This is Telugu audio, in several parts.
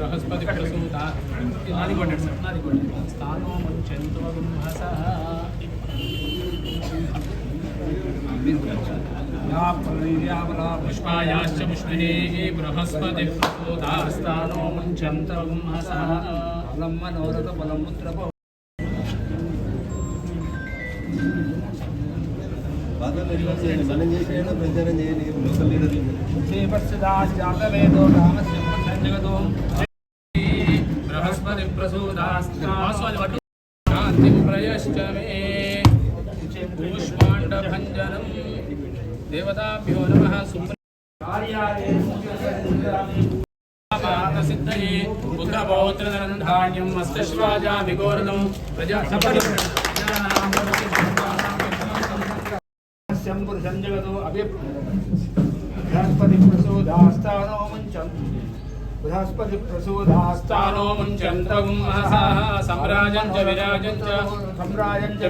बृहस्पति प्रसूता स्थानो पुष्पायाश्च पुष्पिने बृहस्पति प्रसूता स्थानो मुञ्चन्तगुंहसः फलं मनोरथ फलं पुत्र बृहस्पति प्रसूदास्तान्तिं प्रयश्च मे कूष्माण्डभञ्जनं देवताभ्यो नमः सिद्धये पुत्रपौत्रधनधान्यम् मस्तश्वाजाभिघोरतं प्रजा पुरुषंजगतो अभि बृहस्पति प्रसूदास्तानो मुञ्चन्तु बृहस्पति प्रसूदास्तानो मुञ्चन्तगुंहसः सम्राजं च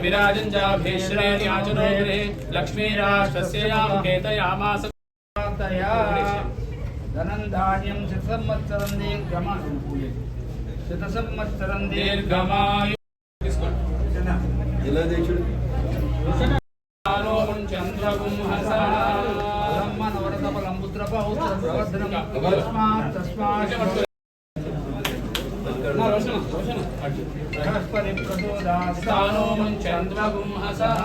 विराजं च भेश्रेण्याचरोरे लक्ष्मीराष्ट्रस्य यां केतयामास धनं धान्यं शतसंवत्सरं दीर्घमायु बृहस्पति प्रसूदास्तानो मुञ्चन्तगुंहसः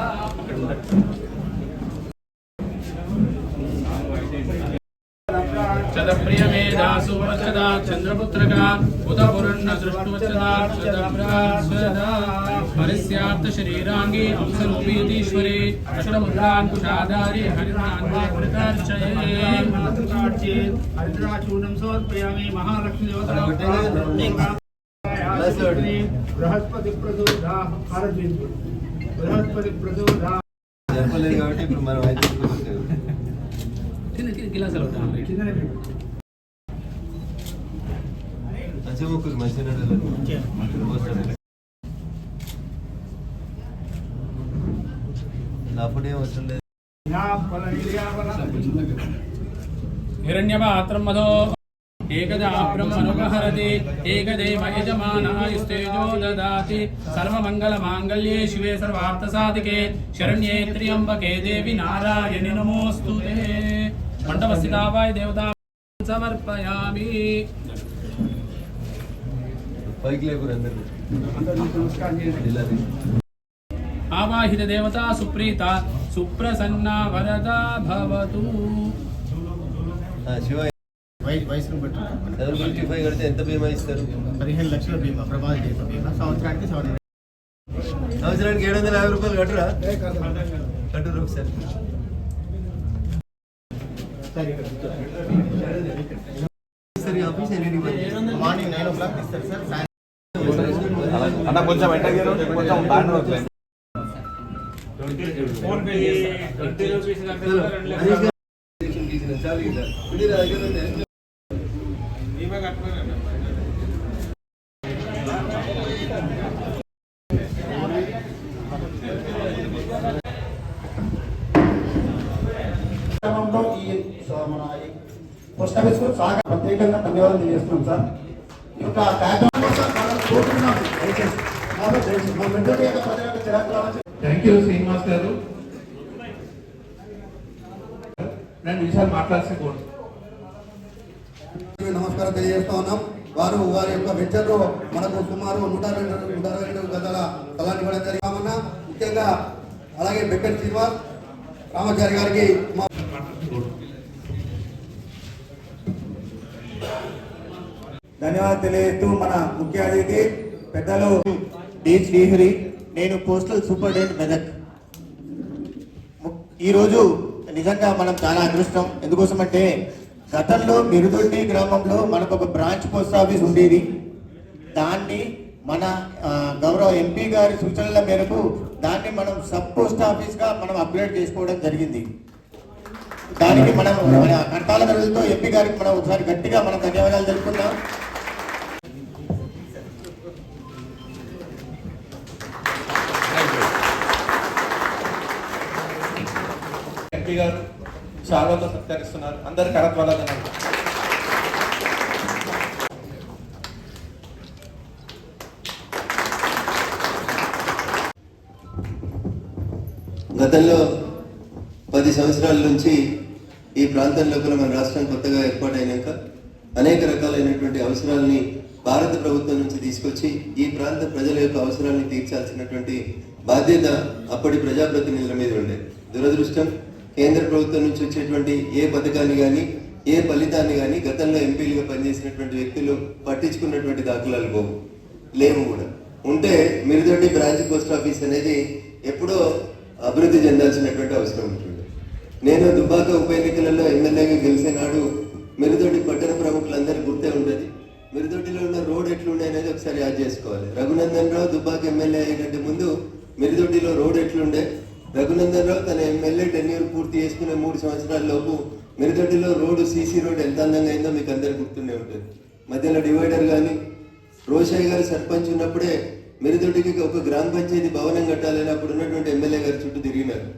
चदप्रियमेधा सुवचदा चंद्रपुत्रका उदपुरन्न सृष्टुवचदा चदप्रास्वदा हरिस्यार्थ शरीरांगी अंसरूपीतीश्वरे अष्टमुद्रांकुशाधारी हरिनान्वाकृतार्चये हरिद्राचूर्णं समर्पयामि महालक्ष्मी देवता बृहस्पति प्रसूदा बृहस्पति प्रसूदा गिलास हिरण्यपात्रं मधो एकदा ब्रह्मनुपहरति एकदेव यजमानायुस्तेजो ददाति सर्वमङ्गलमाङ्गल्ये शिवे सर्वार्थसाधिके शरण्ये त्र्यम्बके देवी नारायणि नमोऽस्तुते मंडपस्थितावाय देवता समर्पयामि आवाहित देवता सुप्रीता सुप्रसन्ना वरदा भवतु వయసును బట్టి 75 కడితే ఎంత బీమా ఇస్తారు? 15 లక్షల బీమా, ప్రమాద బీమా. సంవత్సరానికి 750 రూపాయలు కట్టరా? కట్టరు ఒకసారి. మార్నింగ్ 9 o'clock ఇస్తారు సార్. అన్న కొంచెం ఎంటగేరు కొంచెం బ్యాన్ అవుతుంది. ఫోన్ పే 20 రూపీస్ కట్టాలి. చాలు ఇదా ఇది రాగండి. బీమా కట్టమనండి. పోస్ట్ ఆఫీస్ కు ప్రత్యేకంగా ధన్యవాదాలు తెలియజేస్తున్నాం సార్. ఈ యొక్క థ్యాంక్ యూ శ్రీనివాస్ గారు. రెండు విషయాలు మాట్లాడాల్సి నమస్కారం తెలియజేస్తా ఉన్నాం. వారి యొక్క వెంచర్లో మనకు సుమారు 122 గజాల స్థలాన్ని ఇవ్వడం జరిగింది. ముఖ్యంగా అలాగే బెక్కడి శ్రీనివాస్ రామాచారి గారికి ధన్యవాదాలు తెలియజేస్తూ మన ముఖ్య అతిథి పెద్దలు డి శ్రీహరి, నేను పోస్టల్ సూపరింటెండెంట్ మెదక్. ఈరోజు నిజంగా మనం చాలా అదృష్టం. ఎందుకోసం అంటే గతంలో మిరుదొడ్డి గ్రామంలో మనకు ఒక బ్రాంచ్ పోస్ట్ ఆఫీస్ ఉండేది. దాన్ని మన గౌరవ ఎంపీ గారి సూచనల మేరకు దాన్ని మనం సబ్ పోస్ట్ ఆఫీస్ గా మనం అప్గ్రేడ్ చేసుకోవడం జరిగింది. దానికి మనం మన కట్టాల రోజులతో ఎంపీ గారికి మనం ఒకసారి గట్టిగా మనం ధన్యవాదాలు తెలుపుకుందాం. ఎంపీ గారు శాలువాతో సత్కరిస్తున్నారు. అందరు కరత్వాల గతంలో 10 సంవత్సరాల నుంచి ఈ ప్రాంతం లోపల మన రాష్ట్రం కొత్తగా ఏర్పాటైనాక అనేక రకాలైనటువంటి అవసరాలని భారత ప్రభుత్వం నుంచి తీసుకొచ్చి ఈ ప్రాంత ప్రజల యొక్క అవసరాన్ని తీర్చాల్సినటువంటి బాధ్యత అప్పటి ప్రజాప్రతినిధుల మీద ఉండే. దురదృష్టం, కేంద్ర ప్రభుత్వం నుంచి వచ్చేటువంటి ఏ పథకాన్ని కానీ ఏ ఫలితాన్ని కానీ గతంలో ఎంపీలుగా పనిచేసినటువంటి వ్యక్తులు పట్టించుకున్నటువంటి దాఖలాలు లేవు కూడా. ఉంటే మిరుదొడ్డి బ్రాంచ్ పోస్ట్ ఆఫీస్ అనేది ఎప్పుడో అభివృద్ధి చెందాల్సినటువంటి అవసరం ఉంటుంది. నేను దుబ్బాక ఉప ఎన్నికలలో ఎమ్మెల్యేగా గెలిచిన నాడు మిరుదొడ్డి పట్టణ ప్రముఖులందరూ గుర్తే ఉంటుంది. మిరుదొడ్డిలో ఉన్న రోడ్ ఎట్లుండే అనేది ఒకసారి యాడ్ చేసుకోవాలి. రఘునందన్ రావు దుబ్బాక ఎమ్మెల్యే అయినట్టు ముందు మిరుదొడ్డిలో రోడ్ ఎట్లుండే, రఘునందన్ రావు తన ఎమ్మెల్యే టెన్యూర్ పూర్తి చేసుకునే 3 సంవత్సరాల లోపు మిరుదొడ్డిలో రోడ్డు సీసీ రోడ్ ఎంత అందంగా అయిందో మీకు అందరు గుర్తుండే ఉంటుంది. మధ్యలో డివైడర్ కానీ, రోషయ్య గారు సర్పంచ్ ఉన్నప్పుడే మిరుదొడ్డికి ఒక గ్రామ పంచాయతీ భవనం కట్టాలని అప్పుడు ఉన్నటువంటి ఎమ్మెల్యే గారి చుట్టూ తిరిగినారు.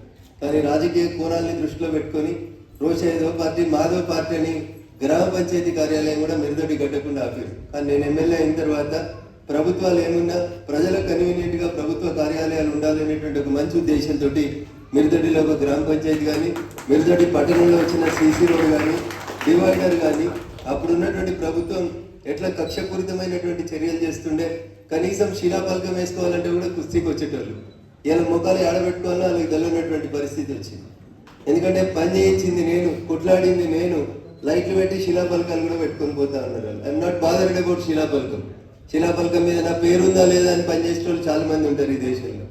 కానీ రాజకీయ కోణాలని దృష్టిలో పెట్టుకొని రోషయ్యదో పార్టీ మాధవ పార్టీ అని గ్రామ పంచాయతీ కార్యాలయం కూడా మిరుదొడ్డి కట్టకుండా ఆపారు. కానీ నేను ఎమ్మెల్యే అయిన తర్వాత ప్రభుత్వాలు ఏమున్నా ప్రజలకు కన్వీనియంట్ గా ప్రభుత్వ కార్యాలయాలు ఉండాలనేటువంటి ఒక మంచి ఉద్దేశంతో మిరుదొడ్డిలో ఒక గ్రామ పంచాయతీ కానీ, మిరుదొడ్డి పట్టణంలో వచ్చిన సీసీ రోడ్ కానీ, డివైడర్ కానీ అప్పుడు ఉన్నటువంటి ప్రభుత్వం ఎట్లా కక్షపూరితమైనటువంటి చర్యలు చేస్తుండే. కనీసం శిలాపలకం వేసుకోవాలంటే కూడా కుస్తీకి వచ్చేటోళ్ళు. ఇలా ముఖాలు ఆడబెట్టుకోవాలో వాళ్ళకి తెలియనటువంటి పరిస్థితి వచ్చింది. ఎందుకంటే పని చేయించింది నేను, కొట్లాడింది నేను, లైట్లు పెట్టి శిలాపలకాలు కూడా పెట్టుకొని పోతా ఉన్నారు. ఐఎమ్ నాట్ బాదర్డ్ అబౌట్ శిలాపలకం. శిలాపలకం మీద నా పేరుందా లేదా అని పనిచేసే వాళ్ళు చాలా మంది ఉంటారు ఈ దేశంలో.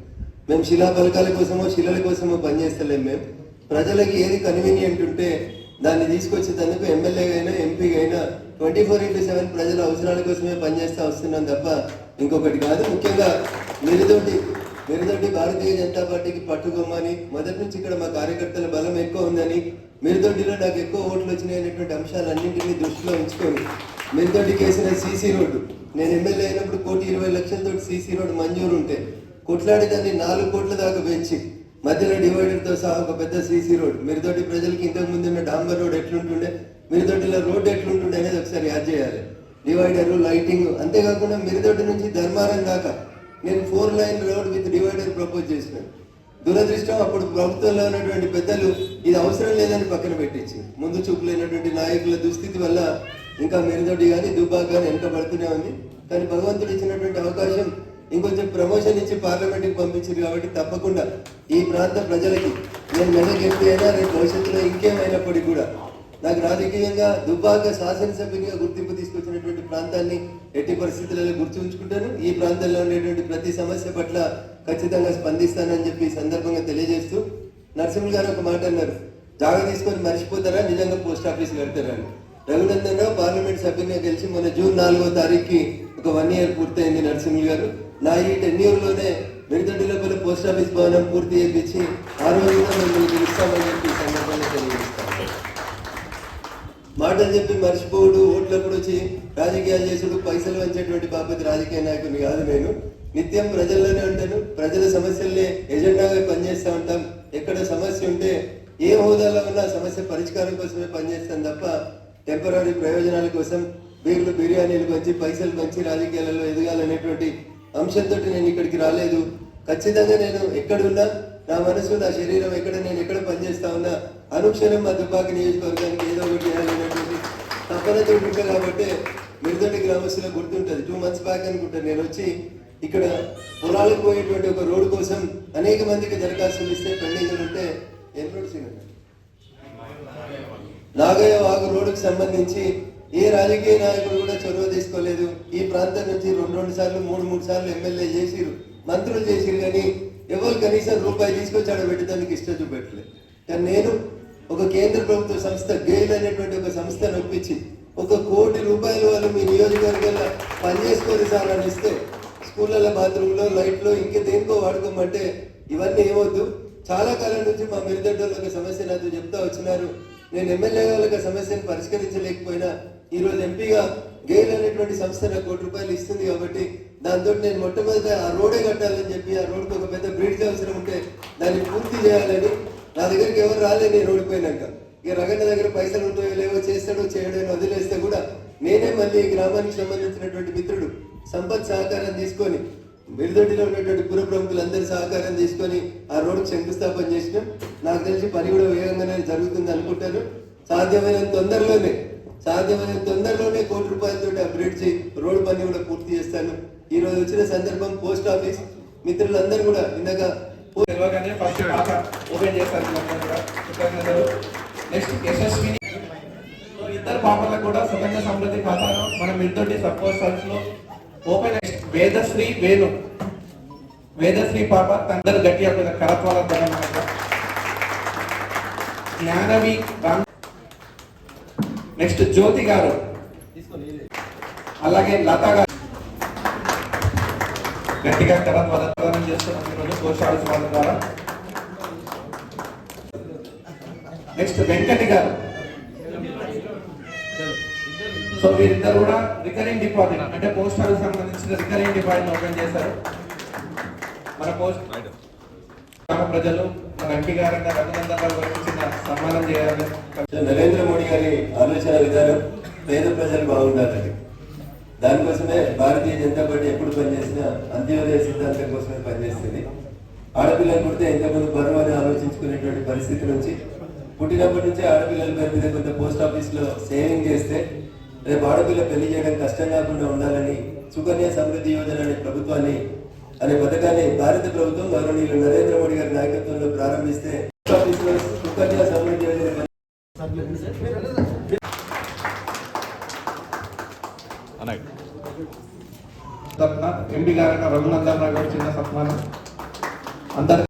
మేము శిలాపలకాల కోసమో శిలల కోసమో పనిచేస్తలేం. మేము ప్రజలకి ఏది కన్వీనియంట్ ఉంటే దాన్ని తీసుకొచ్చేందుకు ఎమ్మెల్యేగా అయినా ఎంపీగా అయినా 24/7 ప్రజల అవసరాల కోసమే పనిచేస్తూ వస్తున్నాం తప్ప ఇంకొకటి కాదు. ముఖ్యంగా మిరుదొడ్డి భారతీయ జనతా పార్టీకి పట్టుకోమని మొదటి నుంచి ఇక్కడ మా కార్యకర్తల బలం ఎక్కువ ఉందని, మిరుదొడ్డిలో నాకు ఎక్కువ ఓట్లు వచ్చినాయి అనేటువంటి అంశాలన్నింటినీ దృష్టిలో ఉంచుకొని మిరుదొడ్డికి వేసిన సీసీ రోడ్డు, నేను ఎమ్మెల్యే అయినప్పుడు 1,20,00,000తో సీసీ రోడ్డు మంజూరు ఉంటే కొట్లాడి దాన్ని 4 కోట్ల దాకా పెంచి మధ్యలో డివైడర్తో సహా ఒక పెద్ద సీసీ రోడ్, మిరుదొడ్డి ప్రజలకి ఇంతకు ముందు ఉన్న డాంబర్ రోడ్ ఎట్లుంటుండే, మిరుదొడ్డిలో రోడ్డు ఎట్లుంటుండే అనేది ఒకసారి యాడ్ చేయాలి. డివైడర్, లైటింగ్, అంతేకాకుండా మిరుదొడ్డి నుంచి ధర్మారం దాకా నేను 4 line road with divider propose చేసినాను. దురదృష్టం అప్పుడు ప్రభుత్వంలో ఉన్నటువంటి పెద్దలు ఇది అవసరం లేదని పక్కన పెట్టించి ముందు చూపు లేనటువంటి నాయకుల దుస్థితి వల్ల ఇంకా మిరుదొడ్డి కానీ దుబ్బాక కానీ వెనకబడుతూనే ఉంది. కానీ భగవంతుడు ఇచ్చినటువంటి అవకాశం ఇంకొంచెం ప్రమోషన్ ఇచ్చి పార్లమెంట్కి పంపించారు కాబట్టి తప్పకుండా ఈ ప్రాంత ప్రజలకి నేను మెదక్ ఎంపీ అయినా రేపు భవిష్యత్తులో ఇంకేమైనప్పటికీ కూడా నాకు రాజకీయంగా దుబ్బాక శాసనసభ్యునిగా గుర్తింపు తీసుకొచ్చినటువంటి ప్రాంతాన్ని ఎట్టి పరిస్థితులలో గుర్తుంచుకుంటాను. ఈ ప్రాంతంలో ఉండేటువంటి ప్రతి సమస్య పట్ల ఖచ్చితంగా స్పందిస్తానని చెప్పి ఈ సందర్భంగా తెలియజేస్తూ, నరసింహులు గారు ఒక మాట అన్నారు, జాగా తీసుకొని మర్చిపోతారా నిజంగా పోస్ట్ ఆఫీస్ కడతారా అని. రఘునందన్ రావు పార్లమెంట్ సభ్యునిగా గెలిచి మొన్న జూన్ 4వ తారీఖుకి ఒక 1 year పూర్తయింది. నరసింహులు గారు నా ఈ టెన్యూర్లోనే మిరుదొడ్డి లోపల పోస్ట్ ఆఫీస్ భవనం పూర్తి చేయించి ఆ రోజున మిమ్మల్ని గెలుస్తామని చెప్పి ఈ సందర్భంగా తెలియజేస్తాను. మాటలు చెప్పి మర్చిపోడు, ఓట్లప్పుడు వచ్చి రాజకీయాలు చేసుడు, పైసలు వంచేటువంటి బాపతి రాజకీయ నాయకుని కాదు. నేను నిత్యం ప్రజల్లోనే ఉంటాను, ప్రజల సమస్యల్ని ఎజెండాగా పనిచేస్తూ ఉంటాం. ఎక్కడ సమస్య ఉంటే ఏ హోదాలో ఉన్న సమస్య పరిష్కారం కోసమే పనిచేస్తాను తప్ప టెంపరీ ప్రయోజనాల కోసం బీర్లు బిర్యానీలు పంచి పైసలు పంచి రాజకీయాలలో ఎదగాలనేటువంటి అంశంతో నేను ఇక్కడికి రాలేదు. ఖచ్చితంగా నేను ఎక్కడున్నా నా మనసు నా శరీరం నేను ఎక్కడ పనిచేస్తా ఉన్నా అనుక్షణం మా దుబ్బాక నియోజకవర్గానికి ఏదో ఒకటి చేయాలనేటువంటి తప్పనతో ఉంటా. కాబట్టి మిరుదొడ్డి గ్రామస్తులకు గుర్తుంటుంది. 2 months బ్యాక్ అనుకుంటాను నేను వచ్చి ఇక్కడ పొలాలకు పోయేటువంటి ఒక రోడ్డు కోసం అనేక మందికి దరఖాస్తులు ఇస్తే పెండింగ్లు ఉంటే ఏం రోడ్డు నాగయ్య వాగు రోడ్డుకు సంబంధించి ఏ రాజకీయ నాయకుడు కూడా చొరవ తీసుకోలేదు. ఈ ప్రాంతం నుంచి 2 సార్లు 3 సార్లు ఎమ్మెల్యే చేసిరు, మంత్రులు చేసిరు, కానీ ఎవరు కనీసం రూపాయి తీసుకొచ్చి ఆడ పెట్టడానికి ఇష్టం చూపెట్టలేదు. కానీ నేను ఒక కేంద్ర ప్రభుత్వ సంస్థ గెయిల్ అనేటువంటి ఒక సంస్థను ఒప్పించి 1 కోటి రూపాయలు వాళ్ళు మీ నియోజకవర్గంలో పనిచేసుకొని సార్ అని ఇస్తే స్కూళ్ళ బాత్రూంలో లైట్లో ఇంకే దేనికో వాడుకోమంటే ఇవన్నీ ఏమొద్దు. చాలా కాలం నుంచి మా మిరుదొడ్డిలో ఒక సమస్య నాతో చెప్తా వచ్చినారు. నేను ఎమ్మెల్యే వాళ్ళకి సమస్యను పరిష్కరించలేకపోయినా ఈరోజు ఎంపీగా గెయిల్ అనేటువంటి సంస్థ నాకు 1 కోటి రూపాయలు ఇస్తుంది కాబట్టి దాంతో నేను మొట్టమొదట ఆ రోడే కట్టాలని చెప్పి ఆ రోడ్డుకు ఒక పెద్ద బ్రిడ్జ్ అవసరం ఉంటే దాన్ని పూర్తి చేయాలని నా దగ్గరికి ఎవరు రాలే నేను ఓడిపోయినాక. ఇక రగన్న దగ్గర పైసలు ఉంటాయో లేవో, చేస్తాడో చేయడో అని వదిలేస్తే కూడా నేనే మళ్ళీ ఈ గ్రామానికి సంబంధించినటువంటి మిత్రుడు సంపత్ సహకారం తీసుకొని, మిరుదొడ్డిలో ఉన్నటువంటి పుర ప్రముఖులందరి సహకారం తీసుకొని ఆ రోడ్డుకు శంకుస్థాపన చేసినాం. నాకు తెలిసి పని కూడా వేగంగానే జరుగుతుంది అనుకుంటాను. సాధ్యమైనంత తొందరలోనే ₹1,00,00,000 ఆ బ్రిడ్జ్ రోడ్డు పని కూడా పూర్తి చేస్తాను. ఈ రోజు వచ్చిన సందర్భం పోస్ట్ ఆఫీస్ మిత్రులందరూ కూడా ఇందాక తెలియగానే ఫస్ట్ ఖాతా ఓపెన్ చేస్తారు వీళ్ళందరూ కూడా. కృతజ్ఞతలు. నెక్స్ట్ యశస్విని. సో ఇద్దరు పాపలకు కూడా సుకన్య సమృద్ధి ఖాతాను మన మిద్దొడ్డి సబ్ పోస్ట్ ఆఫీస్ లో ఓపెన్. నెక్స్ట్ వేదశ్రీ పాప అందరు గట్టిగా కరత్వాల జ్ఞానవి. నెక్స్ట్ జ్యోతి గారు, అలాగే లత గారు గట్టిగా కరత్వాల ప్రదానం చేస్తున్నాం ఈరోజు పోస్ట్ ఆఫీస్ వాళ్ళ ద్వారా. నెక్స్ట్ వెంకటి గారు. సో వీరిద్దరు కూడా రికరింగ్ డిపాజిట్ అంటే పోస్ట్ ఆఫీస్ సంబంధించిన రికరింగ్ డిపాజిట్ ఓపెన్ చేశారు. మన పోస్ట్ గ్రామ ప్రజలు మన ఎంపీ గారు రఘునందన్ రావు గారికి చిన్న సన్మానం చేయాలని. నరేంద్ర మోడీ గారి ఆలోచన విధానం పేద ప్రజలు బాగుండాలని, దానికోసమే భారతీయ జనతా పార్టీ ఎప్పుడు పనిచేసినా అంత్యోదయ సిద్ధాంతం కోసమే పనిచేస్తుంది. ఆడపిల్లలు పుడితే ఇంతకుముందు బరువు అని ఆలోచించుకునేటువంటి పరిస్థితి నుంచి పుట్టినప్పటి నుంచి ఆడపిల్లల పేరు మీద కొంత పోస్ట్ ఆఫీస్ లో సేవింగ్ చేస్తే రేపు ఆడపిల్ల పెళ్లి చేయడం కష్టం కాకుండా ఉండాలని సుకన్య సమృద్ధి యోజన అనే పథకాన్ని భారత ప్రభుత్వం గౌరవనీయులు నరేంద్ర మోడీ గారి నాయకత్వంలో ప్రారంభిస్తే పోస్ట్ ఆఫీస్ లో సుకన్య సమృద్ధి యోజన ఎంపీ గారు రఘునందన్ రావు గారు చిన్న సన్మానం. అందరు